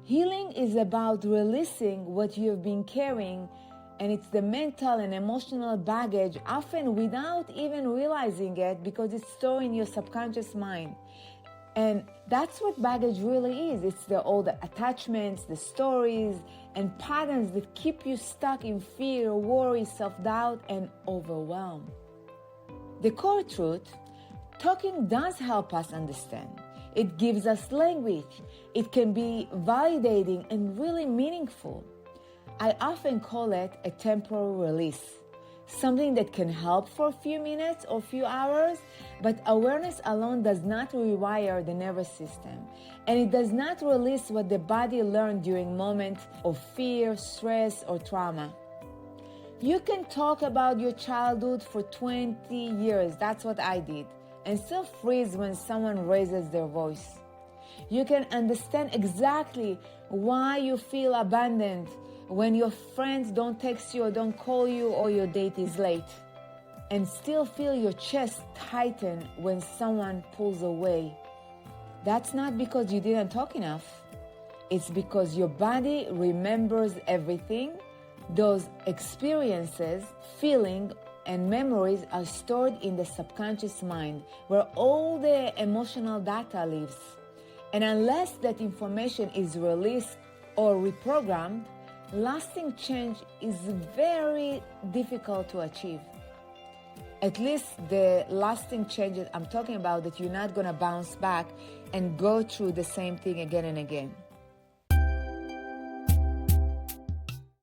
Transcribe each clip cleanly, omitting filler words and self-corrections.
Healing is about releasing what you have been carrying, and it's the mental and emotional baggage, often without even realizing it, because it's stored in your subconscious mind. And that's what baggage really is. It's all the attachments, the stories, and patterns that keep you stuck in fear, worry, self-doubt, and overwhelm. The core truth: talking does help us understand. It gives us language. It can be validating and really meaningful. I often call it a temporary release, something that can help for a few minutes or few hours, but awareness alone does not rewire the nervous system, and it does not release what the body learned during moments of fear, stress, or trauma. You can talk about your childhood for 20 years, that's what I did, and still freeze when someone raises their voice. You can understand exactly why you feel abandoned when your friends don't text you or don't call you or your date is late, and still feel your chest tighten when someone pulls away. That's not because you didn't talk enough. It's because your body remembers everything. Those experiences, feelings, and memories are stored in the subconscious mind, where all the emotional data lives. And unless that information is released or reprogrammed, lasting change is very difficult to achieve. At least the lasting changes I'm talking about, that you're not going to bounce back and go through the same thing again and again.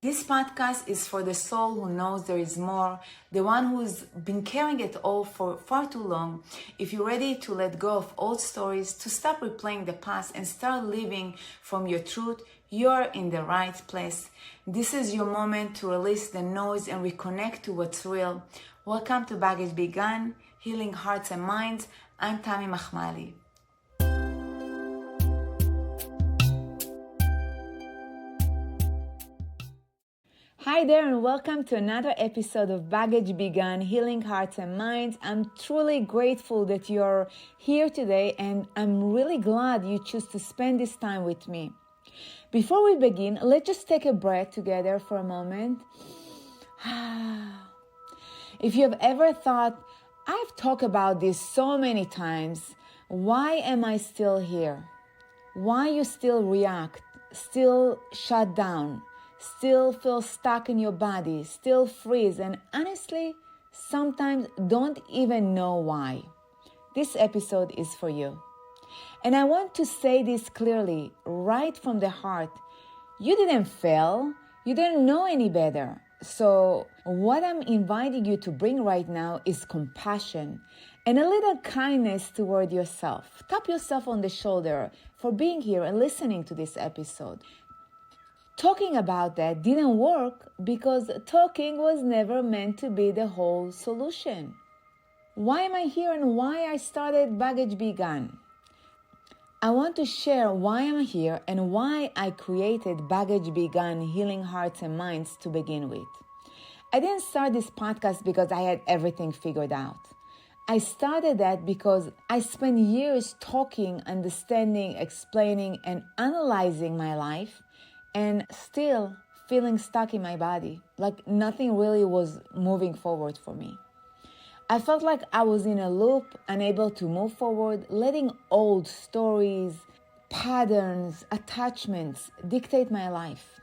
This podcast is for the soul who knows there is more, the one who's been carrying it all for far too long. If you're ready to let go of old stories, to stop replaying the past and start living from your truth, you're in the right place. This is your moment to release the noise and reconnect to what's real. Welcome to Baggage Begun, Healing Hearts and Minds. I'm Tammy Mahmali. Hi there, and welcome to another episode of Baggage Begun, Healing Hearts and Minds. I'm truly grateful that you're here today, and I'm really glad you choose to spend this time with me. Before we begin, let's just take a breath together for a moment. If you have ever thought, I've talked about this so many times, why am I still here? Why you still react, still shut down, still feel stuck in your body, still freeze, and honestly, sometimes don't even know why. This episode is for you. And I want to say this clearly, right from the heart. You didn't fail. You didn't know any better. So what I'm inviting you to bring right now is compassion and a little kindness toward yourself. Tap yourself on the shoulder for being here and listening to this episode. Talking about that didn't work because talking was never meant to be the whole solution. Why am I here and why I started Baggage Begun? I want to share why I'm here and why I created Baggage Begun, Healing Hearts and Minds to begin with. I didn't start this podcast because I had everything figured out. I started that because I spent years talking, understanding, explaining, and analyzing my life, and still feeling stuck in my body, like nothing really was moving forward for me. I felt like I was in a loop, unable to move forward, letting old stories, patterns, attachments dictate my life.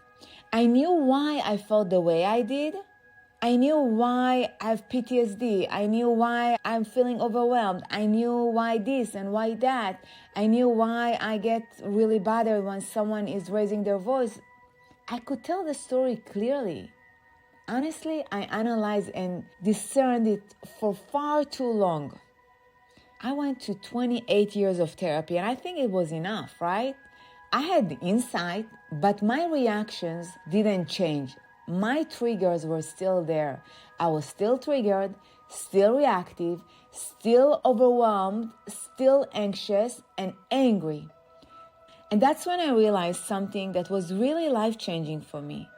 I knew why I felt the way I did. I knew why I have PTSD. I knew why I'm feeling overwhelmed. I knew why this and why that. I knew why I get really bothered when someone is raising their voice. I could tell the story clearly. Honestly, I analyzed and discerned it for far too long. I went to 28 years of therapy, and I think it was enough, right? I had the insight, but my reactions didn't change. My triggers were still there. I was still triggered, still reactive, still overwhelmed, still anxious and angry. And that's when I realized something that was really life-changing for me.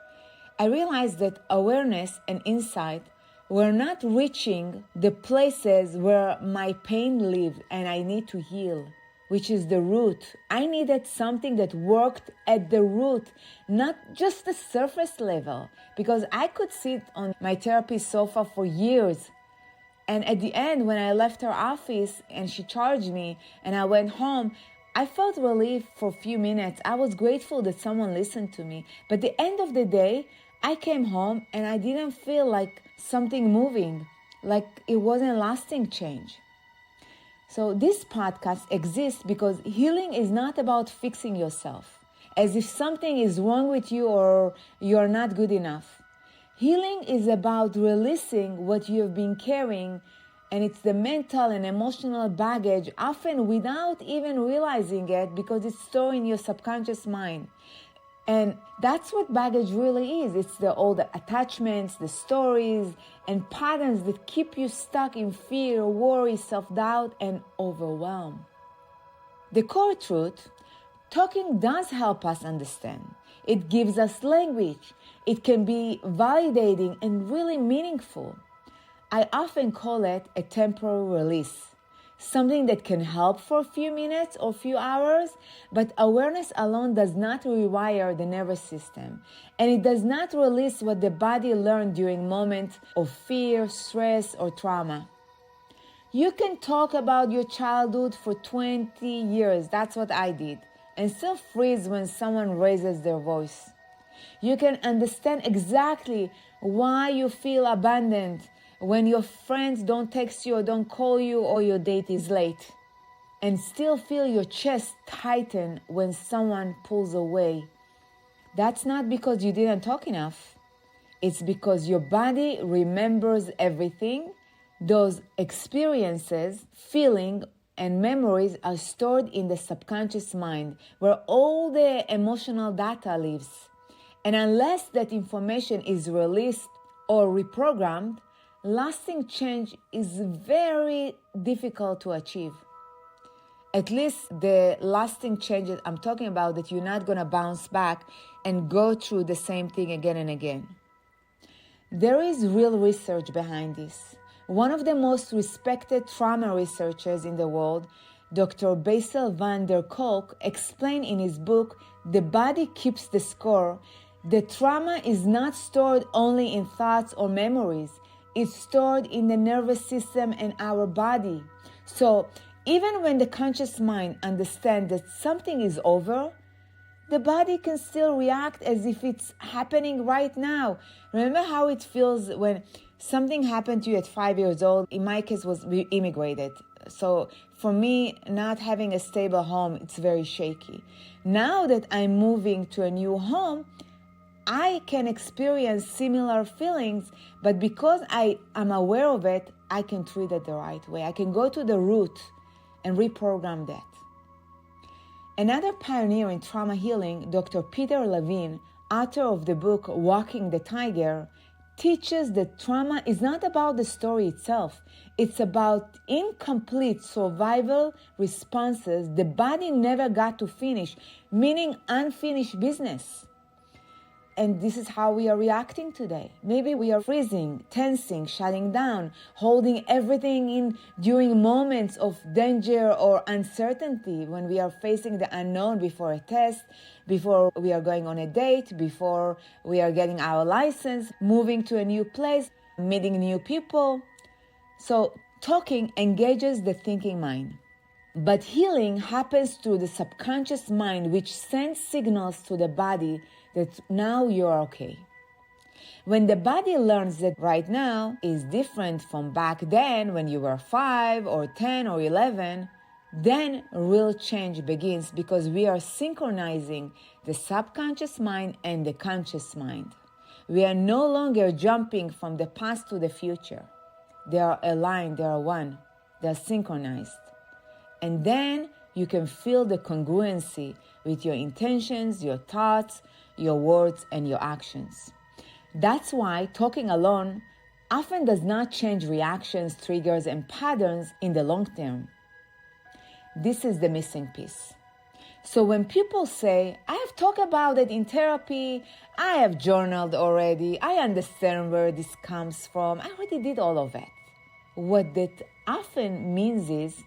I realized that awareness and insight were not reaching the places where my pain lived and I need to heal, which is the root. I needed something that worked at the root, not just the surface level, because I could sit on my therapy sofa for years. And at the end, when I left her office and she charged me and I went home, I felt relief for a few minutes. I was grateful that someone listened to me. But at the end of the day, I came home and I didn't feel like something moving, like it wasn't lasting change. So this podcast exists because healing is not about fixing yourself, as if something is wrong with you or you're not good enough. Healing is about releasing what you have been carrying, and it's the mental and emotional baggage, often without even realizing it, because it's stored in your subconscious mind. And that's what baggage really is. It's all the attachments, the stories, and patterns that keep you stuck in fear, worry, self-doubt, and overwhelm. The core truth, talking does help us understand. It gives us language. It can be validating and really meaningful. I often call it a temporary release. Something that can help for a few minutes or few hours, but awareness alone does not rewire the nervous system, and it does not release what the body learned during moments of fear, stress, or trauma. You can talk about your childhood for 20 years, that's what I did, and still freeze when someone raises their voice. You can understand exactly why you feel abandoned when your friends don't text you or don't call you or your date is late, and still feel your chest tighten when someone pulls away. That's not because you didn't talk enough. It's because your body remembers everything. Those experiences, feelings, and memories are stored in the subconscious mind, where all the emotional data lives. And unless that information is released or reprogrammed, lasting change is very difficult to achieve. At least the lasting changes I'm talking about, that you're not going to bounce back and go through the same thing again and again. There is real research behind this. One of the most respected trauma researchers in the world, Dr. Basil van der Kolk, explained in his book, The Body Keeps the Score, that trauma is not stored only in thoughts or memories. It's stored in the nervous system and our body. So even when the conscious mind understands that something is over, the body can still react as if it's happening right now. Remember how it feels when something happened to you at 5 years old? In my case, we immigrated. So for me, not having a stable home, it's very shaky. Now that I'm moving to a new home, I can experience similar feelings, but because I am aware of it, I can treat it the right way. I can go to the root and reprogram that. Another pioneer in trauma healing, Dr. Peter Levine, author of the book Walking the Tiger, teaches that trauma is not about the story itself. It's about incomplete survival responses the body never got to finish, meaning unfinished business. And this is how we are reacting today. Maybe we are freezing, tensing, shutting down, holding everything in during moments of danger or uncertainty, when we are facing the unknown before a test, before we are going on a date, before we are getting our license, moving to a new place, meeting new people. So talking engages the thinking mind. But healing happens through the subconscious mind, which sends signals to the body that now you're okay. When the body learns that right now is different from back then when you were 5 or 10 or 11, then real change begins, because we are synchronizing the subconscious mind and the conscious mind. We are no longer jumping from the past to the future. They are aligned, they are one, they are synchronized. And then you can feel the congruency with your intentions, your thoughts, your words, and your actions. That's why talking alone often does not change reactions, triggers, and patterns in the long term. This is the missing piece. So when people say, I have talked about it in therapy, I have journaled already, I understand where this comes from, I already did all of it. What that often means is,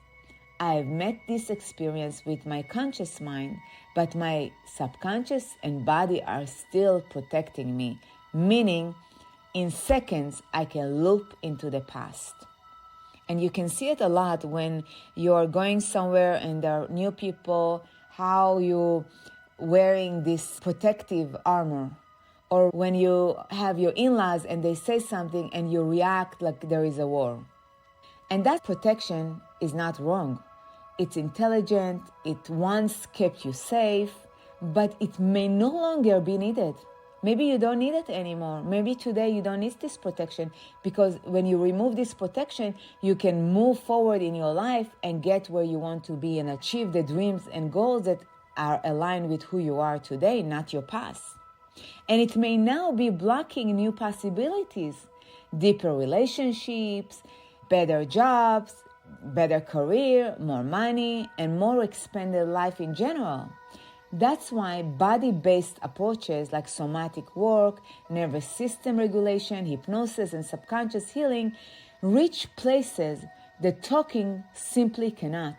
I've met this experience with my conscious mind, but my subconscious and body are still protecting me, meaning in seconds I can loop into the past. And you can see it a lot when you're going somewhere and there are new people, how you wearing this protective armor. Or when you have your in-laws and they say something and you react like there is a war. And that protection is not wrong. It's intelligent, it once kept you safe, but it may no longer be needed. Maybe you don't need it anymore. Maybe today you don't need this protection, because when you remove this protection, you can move forward in your life and get where you want to be and achieve the dreams and goals that are aligned with who you are today, not your past. And it may now be blocking new possibilities, deeper relationships, better jobs, better career, more money, and more expanded life in general. That's why body-based approaches like somatic work, nervous system regulation, hypnosis, and subconscious healing reach places that talking simply cannot.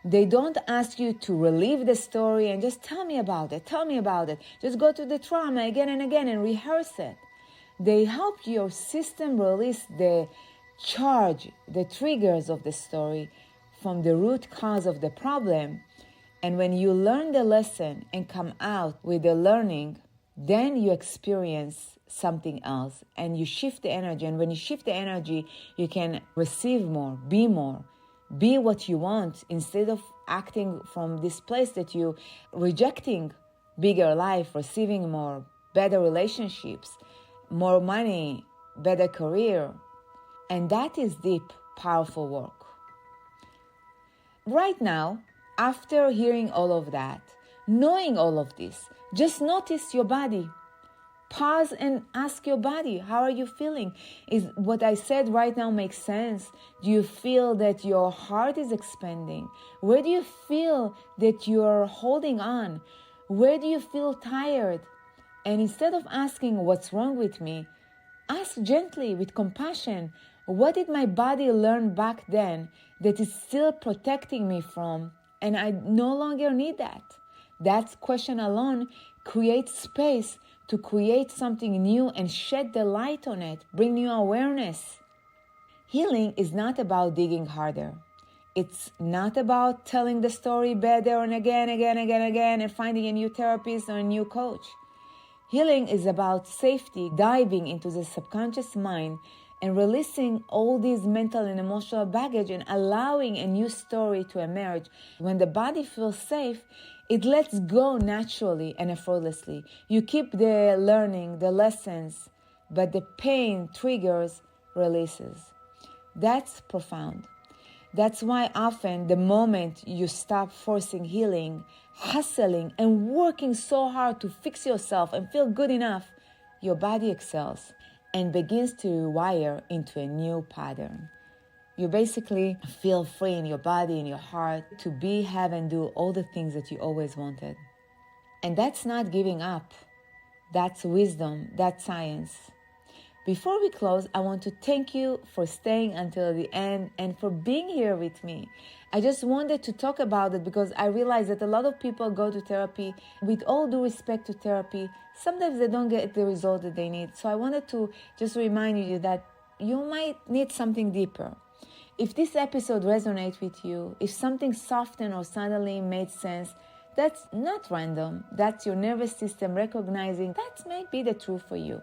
They don't ask you to relive the story and just tell me about it. Just go to the trauma again and again and rehearse it. They help your system release the charge, the triggers of the story from the root cause of the problem. And when you learn the lesson and come out with the learning, then you experience something else and you shift the energy. And when you shift the energy, you can receive more. Be what you want instead of acting from this place that you rejecting bigger life, receiving more, better relationships, more money, better career. And that is deep, powerful work. Right now, after hearing all of that, knowing all of this, just notice your body. Pause and ask your body, how are you feeling? Is what I said right now make sense? Do you feel that your heart is expanding? Where do you feel that you're holding on? Where do you feel tired? And instead of asking what's wrong with me, ask gently with compassion, what did my body learn back then that is still protecting me from, and I no longer need that? That question alone creates space to create something new and shed the light on it, bring new awareness. Healing is not about digging harder. It's not about telling the story better and again and finding a new therapist or a new coach. Healing is about safety, diving into the subconscious mind and releasing all these mental and emotional baggage and allowing a new story to emerge. When the body feels safe, it lets go naturally and effortlessly. You keep the learning, the lessons, but the pain triggers releases. That's profound. That's why often the moment you stop forcing healing, hustling, and working so hard to fix yourself and feel good enough, your body excels and begins to rewire into a new pattern. You basically feel free in your body, in your heart, to be, have, and do all the things that you always wanted. And that's not giving up. That's wisdom. That's science. Before we close, I want to thank you for staying until the end and for being here with me. I just wanted to talk about it because I realize that a lot of people go to therapy. With all due respect to therapy, sometimes they don't get the result that they need. So I wanted to just remind you that you might need something deeper. If this episode resonates with you, if something softened or suddenly made sense, that's not random. That's your nervous system recognizing that might be the truth for you.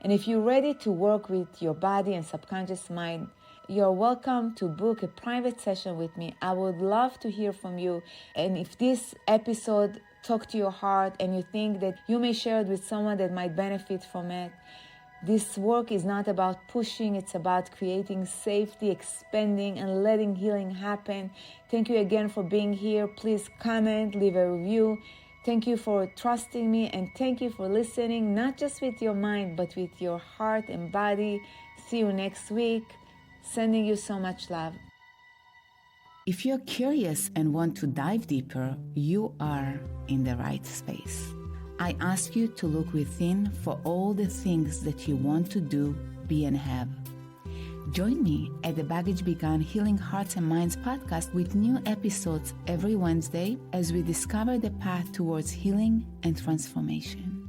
And if you're ready to work with your body and subconscious mind, you're welcome to book a private session with me. I would love to hear from you. And if this episode talked to your heart and you think that you may share it with someone that might benefit from it, this work is not about pushing, it's about creating safety, expanding, and letting healing happen. Thank you again for being here. Please comment, leave a review. Thank you for trusting me, and thank you for listening, not just with your mind, but with your heart and body. See you next week. Sending you so much love. If you're curious and want to dive deeper, you are in the right space. I ask you to look within for all the things that you want to do, be, and have. Join me at the Baggage Begun Healing Hearts and Minds podcast with new episodes every Wednesday as we discover the path towards healing and transformation.